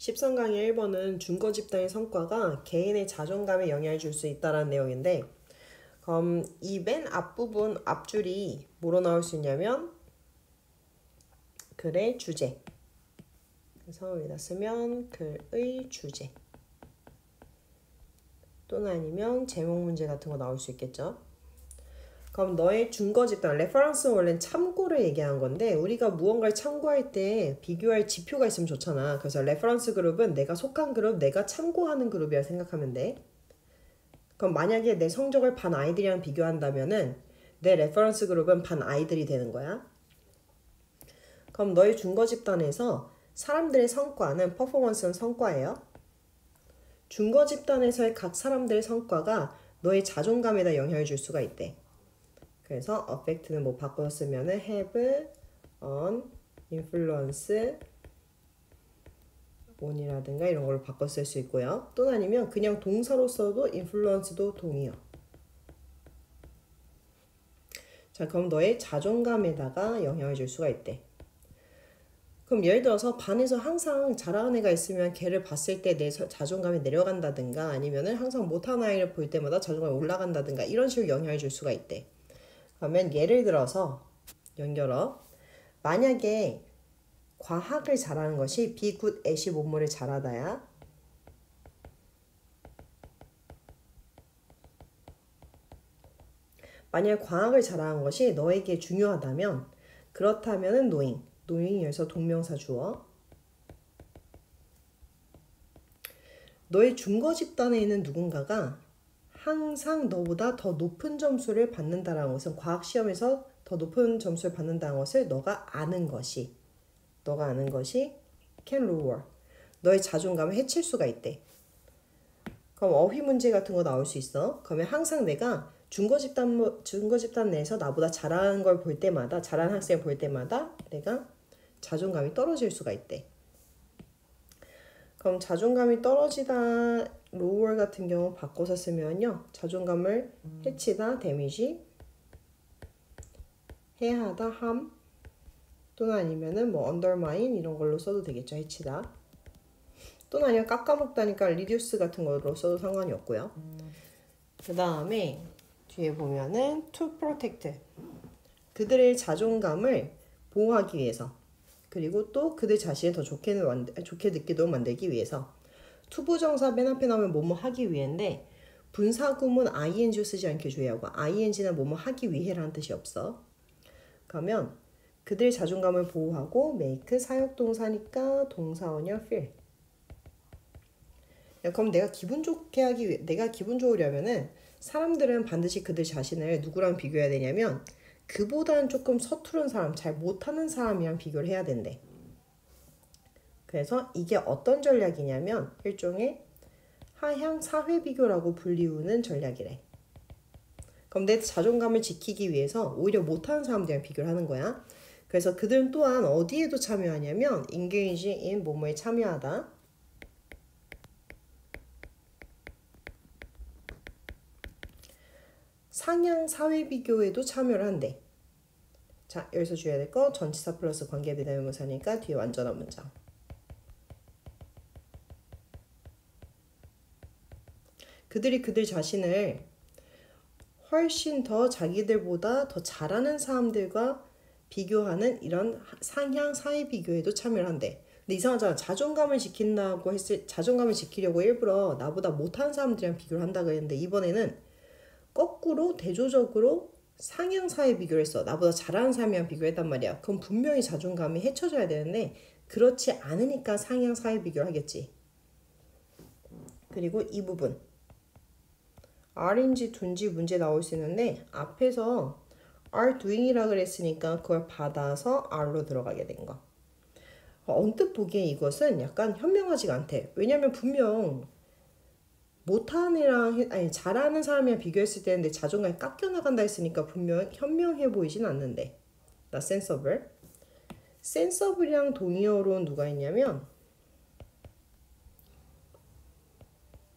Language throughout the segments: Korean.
13강의 1번은 준거 집단의 성과가 개인의 자존감에 영향을 줄 수 있다는 내용인데, 그럼 이 맨 앞부분 앞줄이 뭐로 나올 수 있냐면 글의 주제. 그래서 여기다 쓰면 글의 주제 또는 아니면 제목 문제 같은 거 나올 수 있겠죠. 그럼 너의 준거 집단, 레퍼런스는 원래는 참고를 얘기하는 건데, 우리가 무언가를 참고할 때 비교할 지표가 있으면 좋잖아. 그래서 레퍼런스 그룹은 내가 속한 그룹, 내가 참고하는 그룹이라 생각하면 돼. 그럼 만약에 내 성적을 반 아이들이랑 비교한다면은 내 레퍼런스 그룹은 반 아이들이 되는 거야. 그럼 너의 준거 집단에서 사람들의 성과는, 퍼포먼스는 성과예요. 준거 집단에서의 각 사람들의 성과가 너의 자존감에다 영향을 줄 수가 있대. 그래서 affect는 뭐 바꿔서 쓰면은 have on influence on이라든가 이런 걸로 바꿔 쓸 수 있고요. 또는 아니면 그냥 동사로 써도 influence도 동의어. 자, 그럼 너의 자존감에다가 영향을 줄 수가 있대. 그럼 예를 들어서 반에서 항상 잘하는 애가 있으면 걔를 봤을 때 내 자존감이 내려간다든가, 아니면은 항상 못하는 아이를 볼 때마다 자존감이 올라간다든가, 이런 식으로 영향을 줄 수가 있대. 그러면 예를 들어서 연결어, 만약에 과학을 잘하는 것이 be good at이 뭐뭐를 잘하다야. 만약 과학을 잘하는 것이 너에게 중요하다면, 그렇다면은 knowing에서 동명사 주어. 너의 준거 집단에 있는 누군가가 항상 너보다 더 높은 점수를 받는다는 것은, 과학 시험에서 더 높은 점수를 받는다는 것을 너가 아는 것이 can lower, 너의 자존감을 해칠 수가 있대. 그럼 어휘 문제 같은 거 나올 수 있어. 그러면 항상 내가 준거 집단 내에서 나보다 잘하는 걸 볼 때마다, 잘하는 학생을 볼 때마다 내가 자존감이 떨어질 수가 있대. 그럼 자존감이 떨어지다, lower 같은 경우 바꿔서 쓰면요, 자존감을 해치다, 데미지, 해하다, harm, 또는 아니면은 뭐 undermine 이런 걸로 써도 되겠죠. 해치다. 또는 아니면 깎아먹다니까 reduce 같은 걸로 써도 상관이 없고요. 그 다음에 뒤에 보면은 to protect, 그들의 자존감을 보호하기 위해서, 그리고 또 그들 자신을 더 좋게 느끼도록 만들기 위해서. 투부정사 맨 앞에 나오면 뭐뭐 하기 위해인데, 분사구문 ing 쓰지 않게 주의하고, ing는 뭐뭐 하기 위해라는 뜻이 없어. 그러면 그들의 자존감을 보호하고, make 사역동사니까 동사원형 feel. 그럼 내가 기분 좋으려면은 사람들은 반드시 그들 자신을 누구랑 비교해야 되냐면, 그보다는 조금 서투른 사람, 잘 못하는 사람이랑 비교를 해야 된대. 그래서 이게 어떤 전략이냐면 일종의 하향 사회 비교라고 불리우는 전략이래. 그럼 내 자존감을 지키기 위해서 오히려 못하는 사람들이랑 비교를 하는 거야. 그래서 그들은 또한 어디에도 참여하냐면 engage in 뭐뭐에 참여하다. 상향 사회 비교에도 참여를 한대. 자, 여기서 주의해야 될 거, 전치사 플러스 관계비동명사니까 뒤에 완전한 문장. 그들이 그들 자신을 훨씬 더 자기들보다 더 잘하는 사람들과 비교하는 이런 상향 사회 비교에도 참여를 한대. 근데 이상하잖아. 자존감을 지키려고 일부러 나보다 못하는 사람들이랑 비교를 한다고 했는데, 이번에는 거꾸로 대조적으로 상향 사회 비교를 했어. 나보다 잘하는 사람이랑 비교했단 말이야. 그럼 분명히 자존감이 해쳐져야 되는데 그렇지 않으니까 상향 사회 비교를 하겠지. 그리고 이 부분 R인지 둔지 문제 나올 수 있는데, 앞에서 are doing이라 그랬으니까 그걸 받아서 R로 들어가게 된 거. 언뜻 보기에 이것은 약간 현명하지가 않대. 왜냐면 분명 못하는 애랑, 아니 잘하는 사람이랑 비교했을 때는 내 자존감이 깎여나간다 했으니까 분명 현명해 보이진 않는데. 나 sensible. sensible이랑 동의어로는 누가 있냐면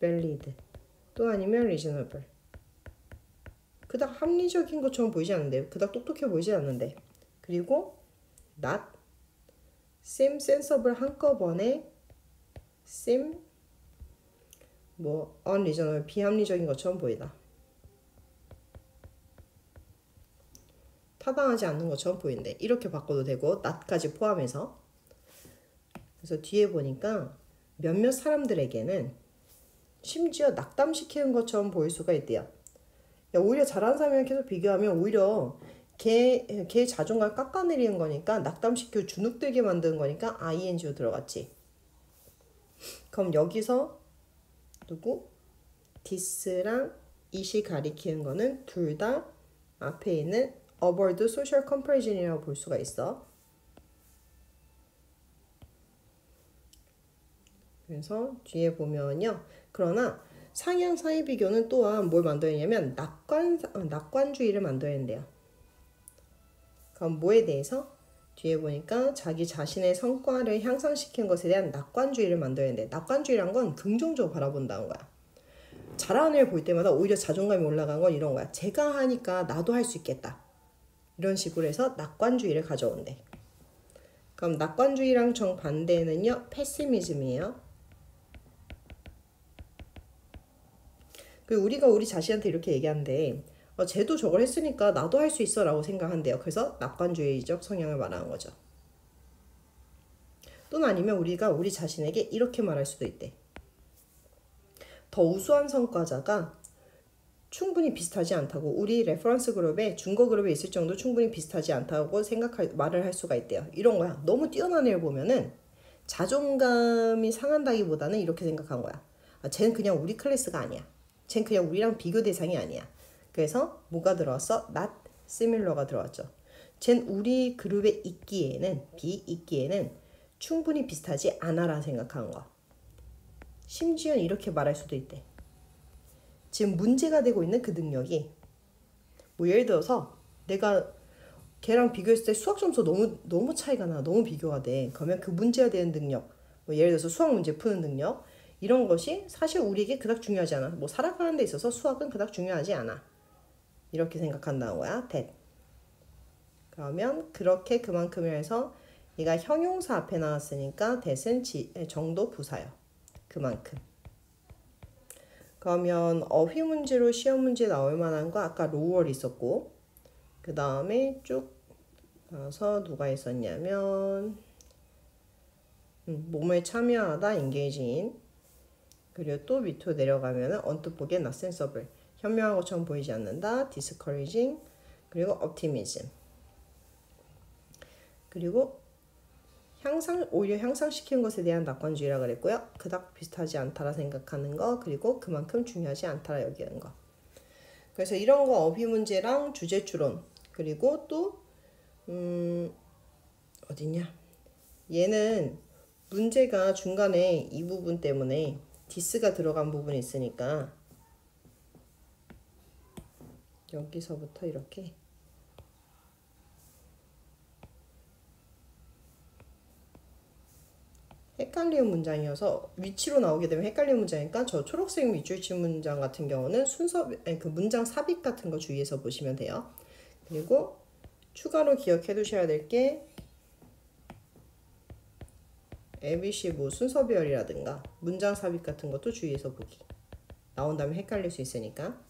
valid, 또 아니면 reasonable. 그닥 합리적인 것처럼 보이지 않는데, 그닥 똑똑해 보이지 않는데. 그리고 not, same, sensible 한꺼번에 seem 뭐 unreasonable 비합리적인 것처럼 보이다. 타당하지 않는 것처럼 보이는데 이렇게 바꿔도 되고 not까지 포함해서. 그래서 뒤에 보니까 몇몇 사람들에게는 심지어 낙담시키는 것처럼 보일 수가 있대요. 야, 오히려 잘하는 사람이랑 계속 비교하면 오히려 걔 자존감 깎아내리는 거니까 낙담시키고 주눅들게 만드는 거니까 ing로 들어갔지. 그럼 여기서 누구? this랑 it이 가리키는 거는 둘 다 앞에 있는 avoid social comparison이라고 볼 수가 있어. 그래서 뒤에 보면요. 그러나 상향 사이 비교는 또한 뭘 만들어내냐면 낙관주의를 만들어낸대요. 그럼 뭐에 대해서? 뒤에 보니까 자기 자신의 성과를 향상시키는 것에 대한 낙관주의를 만들어낸대. 낙관주의란 건 긍정적으로 바라본다는 거야. 잘하는 애를 볼 때마다 오히려 자존감이 올라간 건 이런 거야. 제가 하니까 나도 할 수 있겠다. 이런 식으로 해서 낙관주의를 가져온대. 그럼 낙관주의랑 정반대는요. 패시미즘이에요. 그리고 우리가 우리 자신한테 이렇게 얘기하는데 쟤도 저걸 했으니까 나도 할 수 있어 라고 생각한대요. 그래서 낙관주의적 성향을 말하는 거죠. 또는 아니면 우리가 우리 자신에게 이렇게 말할 수도 있대. 더 우수한 성과자가 충분히 비슷하지 않다고, 우리 레퍼런스 그룹에 중거 그룹에 있을 정도 충분히 비슷하지 않다고 말을 할 수가 있대요. 이런 거야. 너무 뛰어난 애를 보면은 자존감이 상한다기보다는 이렇게 생각한 거야. 쟤는 그냥 우리 클래스가 아니야. 쟤는 그냥 우리랑 비교 대상이 아니야. 그래서 뭐가 들어왔어? not similar가 들어왔죠. 쟤는 우리 그룹에 있기에는 충분히 비슷하지 않아라 생각하는 거. 심지어 이렇게 말할 수도 있대. 지금 문제가 되고 있는 그 능력이 뭐 예를 들어서 내가 걔랑 비교했을 때 수학 점수 너무 차이가 나. 너무 비교가 돼. 그러면 그 문제가 되는 능력, 뭐 예를 들어서 수학 문제 푸는 능력, 이런 것이 사실 우리에게 그닥 중요하지 않아. 뭐 살아가는 데 있어서 수학은 그닥 중요하지 않아. 이렇게 생각한다는 거야. that. 그러면 그렇게 그만큼을 해서 얘가 형용사 앞에 나왔으니까 that은 정도 부사요. 그만큼. 그러면 어휘 문제로 시험 문제 나올 만한 거 아까 로월 있었고, 그 다음에 쭉 가서 누가 있었냐면 몸을 참여하다 engage in, 그리고 또 밑으로 내려가면은 언뜻보기에 not sensible, 현명한 것처럼 보이지 않는다, discouraging, 그리고 optimism, 그리고 오히려 향상시키는 것에 대한 낙관주의라 그랬고요. 그닥 비슷하지 않다라 생각하는 거, 그리고 그만큼 중요하지 않다라 여기는 거. 그래서 이런 거 어휘 문제랑 주제 추론, 그리고 또 어디냐? 얘는 문제가 중간에 이 부분 때문에 디스가 들어간 부분이 있으니까 여기서부터 이렇게 헷갈리는 문장이어서 위치로 나오게 되면 헷갈리는 문장이니까 저 초록색 밑줄 친 문장 같은 경우는 그 문장 삽입 같은 거 주의해서 보시면 돼요. 그리고 추가로 기억해 두셔야 될 게 ABC 뭐 순서별이라든가 문장 삽입 같은 것도 주의해서 보기. 나온다면 헷갈릴 수 있으니까.